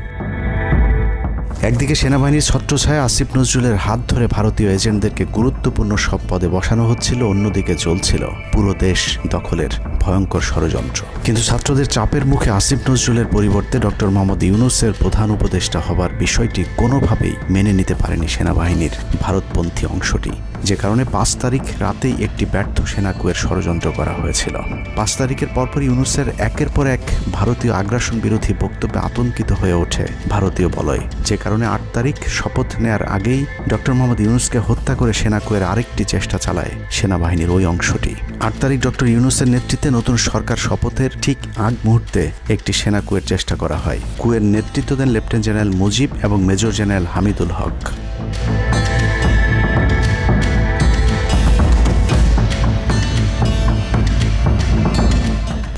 একদিকে সেনাবাহিনীর ছত্রছায়া আসিফ নজরুলের হাত ধরে ভারতীয় এজেন্টদেরকে গুরুত্বপূর্ণ সব পদে বসানো হচ্ছিল, অন্যদিকে চলছিল পুরো দেশ দখলের ভয়ঙ্কর ষড়যন্ত্র। কিন্তু ছাত্রদের চাপের মুখে আসিফ নজরুলের পরিবর্তে ডক্টর মোহাম্মদ ইউনুসের প্রধান উপদেষ্টা হবার বিষয়টি কোনোভাবেই মেনে নিতে পারেনি সেনাবাহিনীর ভারতপন্থী অংশটি, যে কারণে 5 তারিখ রাতেই একটি ব্যর্থ সেনাকুয়ের ষড়যন্ত্র করা হয়েছিল। 5 তারিখের পরপরই ইউনুসের একের পর এক ভারতীয় আগ্রাসন বিরোধী বক্তব্যে আতঙ্কিত হয়ে ওঠে ভারতীয় বলয়, যে কারণে 8 তারিখ শপথ নেয়ার আগেই ডক্টর মোহাম্মদ ইউনুসকে হত্যা করে সেনাকুয়ের আরেকটি চেষ্টা চালায় সেনাবাহিনীর ওই অংশটি। 8 তারিখ ডক্টর ইউনুসের নেতৃত্বে নতুন সরকার শপথের ঠিক আগ মুহূর্তে একটি সেনাকুয়ের চেষ্টা করা হয়। কুয়ের নেতৃত্ব দেন লেফটেন্যান্ট জেনারেল মুজিব এবং মেজর জেনারেল হামিদুল হক।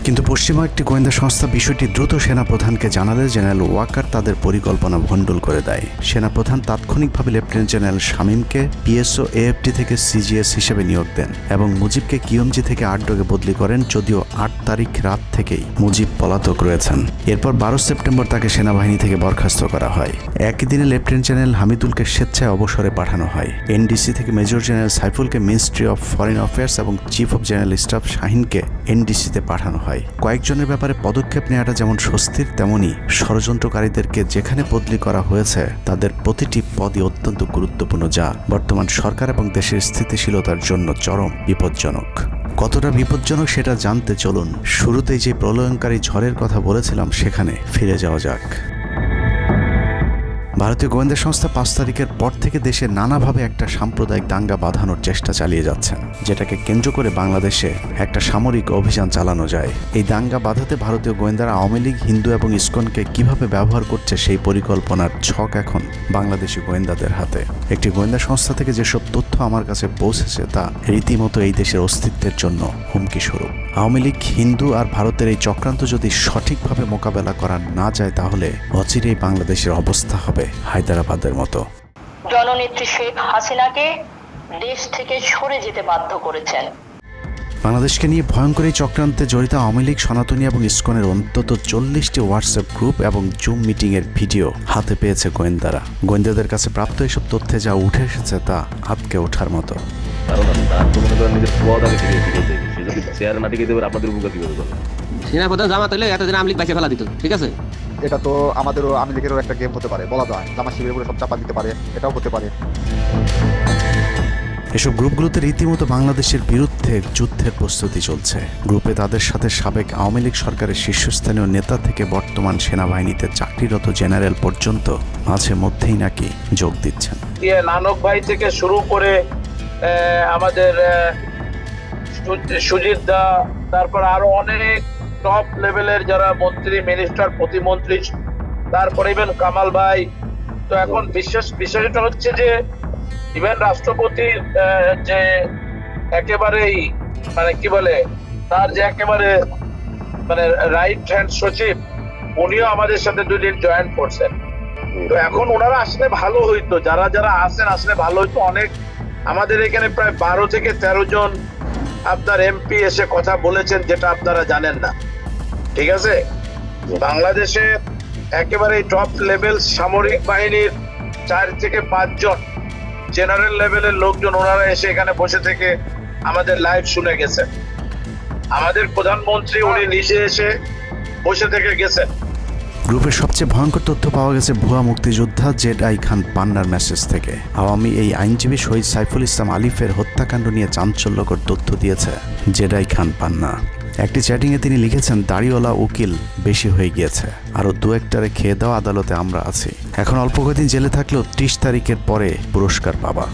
কিন্তু পশ্চিমা একটি গোয়েন্দা সংস্থা বিষয়টি দ্রুত সেনাপ্রধানকে জানালে জেনারেল ওয়াকার তাদের পরিকল্পনা ভণ্ডুল করে দেয়। সেনাপ্রধান তাৎক্ষণিকভাবে লেফটেন্যান্ট জেনারেল শামীমকে পিএসও এএফটি থেকে সিজিএস হিসেবে নিয়োগ দেন এবং মুজিবকে কিউএমজি থেকে আটডগে বদলি করেন, যদিও 8 তারিখ রাত থেকেই মুজিব পলাতক রয়েছেন। এরপর 12 সেপ্টেম্বর তাকে সেনাবাহিনী থেকে বরখাস্ত করা হয়। একই দিনে লেফটেন্যান্ট জেনারেল হামিদুলকে স্বেচ্ছায় অবসরে পাঠানো হয়। এনডিসি থেকে মেজর জেনারেল সাইফুলকে মিনিস্ট্রি অফ ফরেন অ্যাফেয়ার্স এবং চিফ অফ জেনারেল স্টাফ শাহিনকে এনডিসিতে পাঠানো হয়। কয়েকজনের ব্যাপারে পদক্ষেপ নেওয়াটা যেমন স্বস্তির, তেমনি ষড়যন্ত্রকারীদেরকে যেখানে বদলি করা হয়েছে তাদের প্রতিটি পদই অত্যন্ত গুরুত্বপূর্ণ, যা বর্তমান সরকার এবং দেশের স্থিতিশীলতার জন্য চরম বিপজ্জনক। কতটা বিপজ্জনক সেটা জানতে চলুন শুরুতেই যে প্রলয়ঙ্কারী ঝড়ের কথা বলেছিলাম সেখানে ফিরে যাওয়া যাক। ভারতীয় গোয়েন্দা সংস্থা 5 তারিখের পর থেকে দেশে নানাভাবে একটা সাম্প্রদায়িক দাঙ্গা বাঁধানোর চেষ্টা চালিয়ে যাচ্ছেন, যেটাকে কেন্দ্র করে বাংলাদেশে একটা সামরিক অভিযান চালানো যায়। এই দাঙ্গা বাঁধাতে ভারতীয় গোয়েন্দারা আওয়ামী লীগ, হিন্দু এবং ইসকনকে কিভাবে ব্যবহার করছে সেই পরিকল্পনার ছক এখন বাংলাদেশি গোয়েন্দাদের হাতে। একটি গোয়েন্দা সংস্থা থেকে যেসব তথ্য আমার কাছে পৌঁছেছে তা রীতিমতো এই দেশের অস্তিত্বের জন্য হুমকি স্বরূপ। আওয়ামী লীগ, হিন্দু আর ভারতের এই চক্রান্ত যদি সঠিকভাবে মোকাবেলা করা না যায় তাহলে অচিরেই বাংলাদেশের অবস্থা হবে হায়দ্রাবাদের মতো। জননেত্রী শেখ হাসিনাকে দেশ থেকে সরে যেতে বাধ্য করেছেন। বাংলাদেশকে নিয়ে ভয়ঙ্কর এই চক্রান্তে জড়িত আওয়ামী লীগ, সনাতনী এবং ইসকনের অন্তত 40টি হোয়াটসঅ্যাপ গ্রুপ এবং জুম মিটিংয়ের ভিডিও হাতে পেয়েছে গোয়েন্দারা। গোয়েন্দাদের কাছে প্রাপ্ত এসব তথ্যে যা উঠে এসেছে তা আটকে ওঠার মতো। সেনাপ্রধান জামাত হলে এতদিন আওয়ামী লীগ বাইচে ফেলা দিত, ঠিক আছে? এটা তো আমাদেরও আওয়ামী লীগেরও একটা গেম হতে পারে, বলা যায় জামাত শিবিরের উপরে সব চাপা দিতে পারে, এটাও হতে পারে। এসব গ্রুপগুলোতে রীতিমতো বাংলাদেশের বিরুদ্ধে যুদ্ধের প্রস্তুতি চলছে। গ্রুপে তাদের সাথে সাবেক আওয়ামী লীগ সরকারের শীর্ষস্থানীয় নেতা থেকে বর্তমান সেনাবাহিনীতে চাকরিরত জেনারেল পর্যন্ত মাঝে মধ্যেই নাকি যোগ দিচ্ছেন। নানক ভাই থেকে শুরু করে আমাদের সুজিত দা, তারপর আরো অনেক টপ লেভেলের যারা মন্ত্রী, মিনিস্টার, প্রতিমন্ত্রী, তারপরে ইভেন কামাল ভাই। তো এখন বিষয়টা হচ্ছে যে ইভেন রাষ্ট্রপতি যে একেবারেই মানে কি বলে, তার যে একেবারে মানে রাইট হ্যান্ড সচিব, উনিও আমাদের সাথে 2 দিন জয়েন করছেন। তো এখন ওনারা আসলে ভালো হইতো, যারা যারা আসেন আসলে ভালো হইতো। অনেক আমাদের এখানে প্রায় 12 থেকে 13 জন আপনার এমপি এসে কথা বলেছেন, যেটা আপনারা জানেন না। ঠিক আছে, বাংলাদেশে একেবারে টপ লেভেল সামরিক বাহিনীর 4 থেকে 5 জন জেনারেল লেভেলের লোকজন ওনারা এসে এখানে বসে থেকে আমাদের লাইভ শুনে গেছেন। আমাদের প্রধানমন্ত্রী উনি নিজে এসে বসে থেকে গেছেন। গ্রুপের সবচেয়ে ভয়ঙ্কর তথ্য পাওয়া গেছে ভুয়া মুক্তিযোদ্ধা জেডআই খান পান্নার মেসেজ থেকে। আওয়ামী এই আইনজীবী শহীদ সাইফুল ইসলাম আলিফের হত্যাকাণ্ড নিয়ে চাঞ্চল্যকর তথ্য দিয়েছে জেডআই খান পান্না। একটি চ্যাটিংয়ে তিনি লিখেছেন, দাড়িওয়ালা উকিল বেশি হয়ে গিয়েছে, আরও 2-1টারে খেয়ে দেওয়া আদালতে আমরা আছি, এখন অল্প কদিন জেলে থাকলেও 30 তারিখের পরে পুরস্কার পাবা।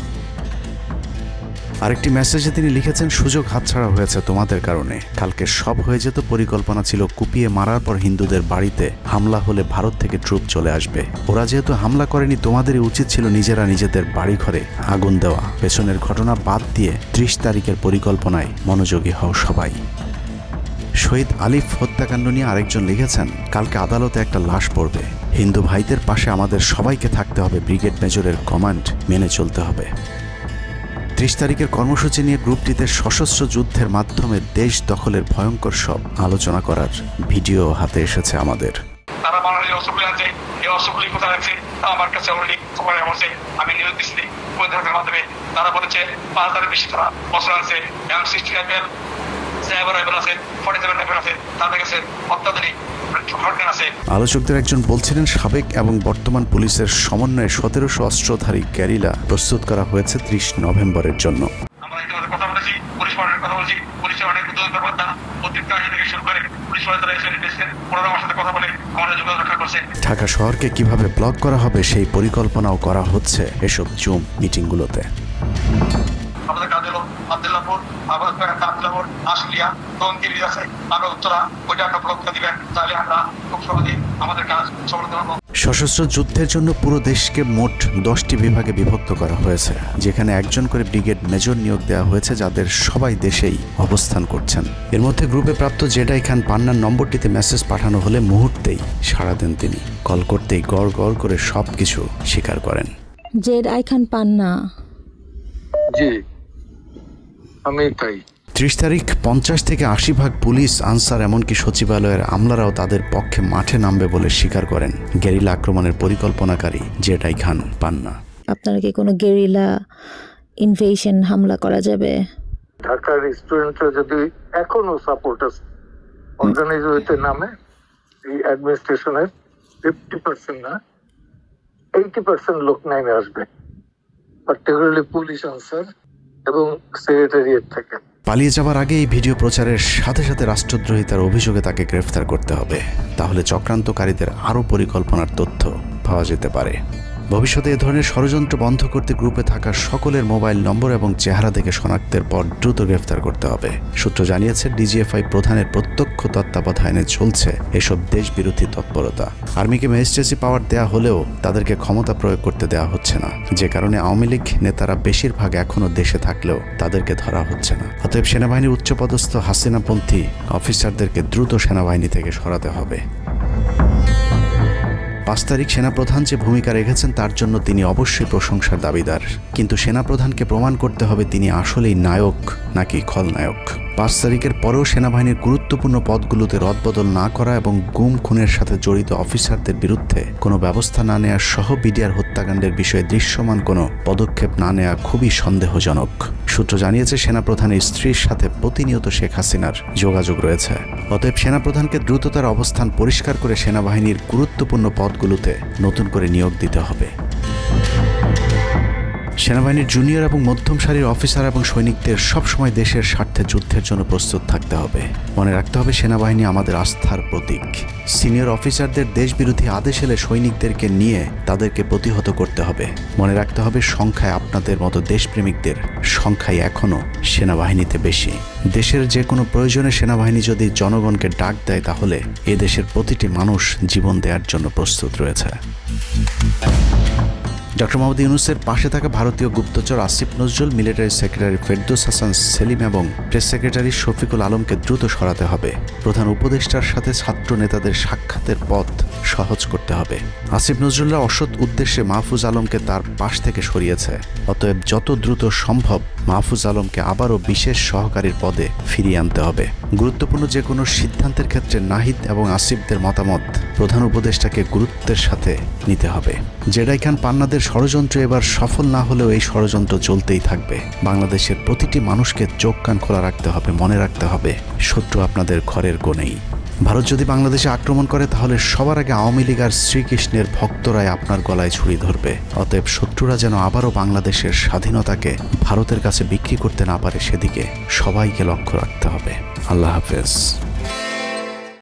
আরেকটি মেসেজে তিনি লিখেছেন, সুযোগ হাতছাড়া হয়েছে তোমাদের কারণে, কালকে সব হয়ে যেত। পরিকল্পনা ছিল কুপিয়ে মারার পর হিন্দুদের বাড়িতে হামলা হলে ভারত থেকে ট্রুপ চলে আসবে। ওরা যেহেতু হামলা করেনি, তোমাদেরই উচিত ছিল নিজেরা নিজেদের বাড়ি ঘরে আগুন দেওয়া। পেছনের ঘটনা বাদ দিয়ে 30 তারিখের পরিকল্পনায় মনোযোগী হও সবাই। শহীদ আলিফ হত্যাকাণ্ড নিয়ে আরেকজন লিখেছেন, কালকে আদালতে একটা লাশ পড়বে, হিন্দু ভাইদের পাশে আমাদের সবাইকে থাকতে হবে, ব্রিগেড মেজরের কমান্ড মেনে চলতে হবে। 30 তারিখের কর্মসূচি নিয়ে গ্রুপটিতে সশস্ত্র যুদ্ধের মাধ্যমে দেশ দখলের ভয়ঙ্কর সব আলোচনা করার ভিডিও হাতে এসেছে আমাদের। তারা বাংলাদেশের অস্ত্রগুলি আছে, এই অস্ত্রগুলি কোথায় আছে আমার কাছে অলরেডি খবর এসেছে। আমি নিউজ দিচ্ছি গোয়েন্দাদের মাধ্যমে, তারা বলেছে 5000-এর বেশি তারা অস্ত্র আছে, M60 রাইফেল, সাইবার রাইফেল আছে, 47 রাইফেল আছে, তাদের কাছে অত্যাধুনিক হটগান আছে। আলোচকদের একজন বলছিলেন, সাবেক এবং বর্তমান পুলিশের সমন্বয়ে 1700 অস্ত্রধারী গ্যারিলা প্রস্তুত করা হয়েছে 30 নভেম্বরের জন্য। আমরা ইতিমধ্যে কথা বলেছি, পুলিশ পার্টির কথা বলছি, পুলিশের অনেক উদ্যোগ ব্যাপারটা প্রত্যেক কাজ থেকে শুরু করে পুলিশ পার্টি তারা এসে এসেছেন, ওনারা আমার সাথে কথা বলে আমাদের যোগাযোগ রক্ষা করছে। ঢাকা শহরকে কিভাবে ব্লক করা হবে সেই পরিকল্পনাও করা হচ্ছে এসব জুম মিটিংগুলোতে। আমাদের কাজ হলো আব্দুল্লাহপুর, আব্দুল্লাহপুর, আশুলিয়া, টঙ্গীর আছে, আরো উত্তরা, ওইটা একটা ব্লক দিবেন, তাহলে আমরা খুব সহজেই আমাদের কাজ সফলতা পাবো। সশস্ত্র যুদ্ধের জন্য পুরো দেশকে মোট 10টি বিভাগে বিভক্ত করা হয়েছে, যেখানে একজন করে ব্রিগেড মেজর নিয়োগ দেওয়া হয়েছে, যাদের সবাই দেশেই অবস্থান করছেন। এর মধ্যে গ্রুপে প্রাপ্ত জেডআই খান পান্নার নম্বরটিতে মেসেজ পাঠানো হলে মুহূর্তেই সাড়া দেন তিনি। কল করতেই গড় গড় করে সবকিছু স্বীকার করেন। জেডআই খান পান্না, জি আমি তাই। 30 তারিখ 50 থেকে 80 ভাগ পুলিশ, আনসার, এমনকি সচিবালয়ের আমলারাও তাদের পক্ষে মাঠে নামবে বলে স্বীকার করেন গেরিলা আক্রমণের পরিকল্পনাকারী জেডআই খান পান্না। আপনারা কি কোনো গেরিলা ইনভেশন হামলা করা যাবে? ঢাকার স্টুডেন্টরা যদি এখনো সাপোর্টার্স অর্গানাইজ হইতে নামে, এই অ্যাডমিনিস্ট্রেশনের 50% না 80% লোক নেমে আসবে, পার্টিকুলারলি পুলিশ, আনসার এবং সেক্রেটারিয়েট থেকে। পালিয়ে যাওয়ার আগে এই ভিডিও প্রচারের সাথে সাথে রাষ্ট্রদ্রোহিতার অভিযোগে তাকে গ্রেফতার করতে হবে, তাহলে চক্রান্তকারীদের আরও পরিকল্পনার তথ্য পাওয়া যেতে পারে। ভবিষ্যতে এ ধরনের ষড়যন্ত্র বন্ধ করতে গ্রুপে থাকা সকলের মোবাইল নম্বর এবং চেহারা দেখে শনাক্তের পর দ্রুত গ্রেফতার করতে হবে। সূত্র জানিয়েছে, ডিজিএফআই প্রধানের প্রত্যক্ষ তত্ত্বাবধানে চলছে এসব দেশবিরোধী তৎপরতা। আর্মিকে ম্যাজিস্ট্রেসি পাওয়ার দেয়া হলেও তাদেরকে ক্ষমতা প্রয়োগ করতে দেওয়া হচ্ছে না, যে কারণে আওয়ামী লীগ নেতারা বেশিরভাগ এখনও দেশে থাকলেও তাদেরকে ধরা হচ্ছে না। অতএব সেনাবাহিনীর উচ্চপদস্থ হাসিনাপন্থী অফিসারদেরকে দ্রুত সেনাবাহিনী থেকে সরাতে হবে। 5 তারিখ সেনাপ্রধান যে ভূমিকা রেখেছেন তার জন্য তিনি অবশ্যই প্রশংসার দাবিদার, কিন্তু সেনাপ্রধানকে প্রমাণ করতে হবে তিনি আসলেই নায়ক নাকি খলনায়ক। 5 তারিখের পরেও সেনাবাহিনীর গুরুত্বপূর্ণ পদগুলোতে রদবদল না করা এবং গুম খুনের সাথে জড়িত অফিসারদের বিরুদ্ধে কোনো ব্যবস্থা না নেওয়া সহ বিডিআর হত্যাকাণ্ডের বিষয়ে দৃশ্যমান কোনো পদক্ষেপ না নেওয়া খুবই সন্দেহজনক। সূত্র জানিয়েছে, সেনাপ্রধানের স্ত্রীর সাথে প্রতিনিয়ত শেখ হাসিনার যোগাযোগ রয়েছে। অতএব সেনাপ্রধানকে দ্রুত তার অবস্থান পরিষ্কার করে সেনাবাহিনীর গুরুত্বপূর্ণ পদগুলোতে নতুন করে নিয়োগ দিতে হবে। সেনাবাহিনীর জুনিয়র এবং মধ্যম সারির অফিসার এবং সৈনিকদের সবসময় দেশের স্বার্থে যুদ্ধের জন্য প্রস্তুত থাকতে হবে। মনে রাখতে হবে সেনাবাহিনী আমাদের আস্থার প্রতীক। সিনিয়র অফিসারদের দেশবিরোধী আদেশ এলে সৈনিকদেরকে নিয়ে তাদেরকে প্রতিহত করতে হবে। মনে রাখতে হবে সংখ্যায় আপনাদের মতো দেশপ্রেমিকদের সংখ্যাই এখনও সেনাবাহিনীতে বেশি। দেশের যে কোনো প্রয়োজনে সেনাবাহিনী যদি জনগণকে ডাক দেয় তাহলে এ দেশের প্রতিটি মানুষ জীবন দেওয়ার জন্য প্রস্তুত রয়েছে। ডক্টর মোহাম্মদ ইউনূসের পাশে থাকা ভারতীয় গুপ্তচর আসিফ নজরুল, মিলিটারি সেক্রেটারি ফেরদৌস হাসান সেলিম এবং প্রেস সেক্রেটারি শফিকুল আলমকে দ্রুত সরাতে হবে। প্রধান উপদেষ্টার সাথে ছাত্র নেতাদের সাক্ষাতের পথ সহজ করতে হবে। আসিফ নজরুলরা অসৎ উদ্দেশ্যে মাহফুজ আলমকে তার পাশ থেকে সরিয়েছে। অতএব যত দ্রুত সম্ভব মাহফুজ আলমকে আবারও বিশেষ সহকারীর পদে ফিরিয়ে আনতে হবে। গুরুত্বপূর্ণ যে কোনো সিদ্ধান্তের ক্ষেত্রে নাহিদ এবং আসিফদের মতামত প্রধান উপদেষ্টাকে গুরুত্বের সাথে নিতে হবে। জেডাই খান পান্নাদের ষড়যন্ত্র এবার সফল না হলেও এই ষড়যন্ত্র চলতেই থাকবে। বাংলাদেশের প্রতিটি মানুষকে চোখ কান খোলা রাখতে হবে, মনে রাখতে হবে শত্রু আপনাদের ঘরের কোণেই। ভারত যদি বাংলাদেশে আক্রমণ করে তাহলে সবার আগে আওয়ামী লীগ আর শ্রীকৃষ্ণের ভক্তরাই আপনার গলায় ছুরি ধরবে। অতএব শত্রুরা যেন আবারও বাংলাদেশের স্বাধীনতাকে ভারতের কাছে বিক্রি করতে না পারে সেদিকে সবাইকে লক্ষ্য রাখতে হবে। আল্লাহ হাফেজ।